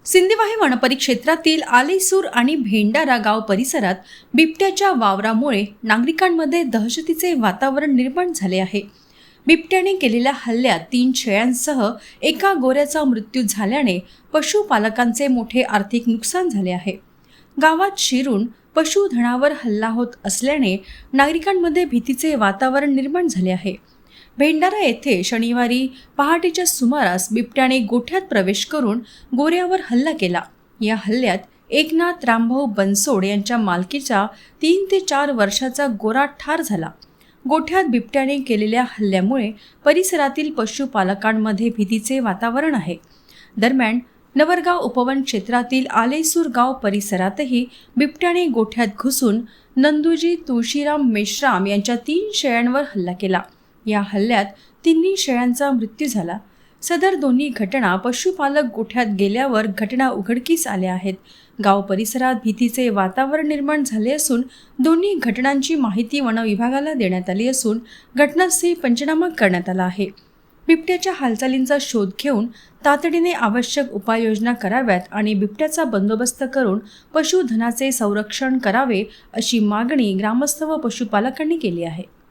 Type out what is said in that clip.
सिंदेवाही वनपरिक्षेत्रातील आलेसूर आणि भेंडारा गाव परिसरात बिबट्याच्या वावरामुळे नागरिकांमध्ये दहशतीचे वातावरण निर्माण झाले आहे. बिबट्याने केलेल्या हल्ल्यात 3 शेळ्यांसह एका गोऱ्याचा मृत्यू झाल्याने पशुपालकांचे मोठे आर्थिक नुकसान झाले आहे. गावात शिरून पशुधनावर हल्ला होत असल्याने नागरिकांमध्ये भीतीचे वातावरण निर्माण झाले आहे. भेंडारा येथे शनिवारी पहाटेच्या सुमारास बिबट्याने गोठ्यात प्रवेश करून गोऱ्यावर हल्ला केला. या हल्ल्यात एकनाथ रामभाऊ बनसोड यांच्या मालकीचा 3 ते 4 वर्षाचा गोरा ठार झाला. गोठ्यात बिबट्याने केलेल्या हल्ल्यामुळे परिसरातील पशुपालकांमध्ये भीतीचे वातावरण आहे. दरम्यान नवरगाव उपवन क्षेत्रातील आलेसूर गाव परिसरातही बिबट्याने गोठ्यात घुसून नंदुजी तुळशीराम मेश्राम यांच्या 3 शेळ्यांवर हल्ला केला. या हल्ल्यात 3 शेळ्यांचा मृत्यू झाला. सदर दोन्ही घटना पशुपालक गोठ्यात गेल्यावर घटना उघडकीस आल्या आहेत. गाव परिसरात भीतीचे वातावरण निर्माण झाले असून दोन्ही घटनांची माहिती वन विभागाला देण्यात आली असून घटनास्थळी पंचनामा करण्यात आला आहे. बिबट्याच्या हालचालींचा शोध घेऊन तातडीने आवश्यक उपाययोजना कराव्यात आणि बिबट्याचा बंदोबस्त करून पशुधनाचे संरक्षण करावे अशी मागणी ग्रामस्थ व पशुपालकांनी केली आहे.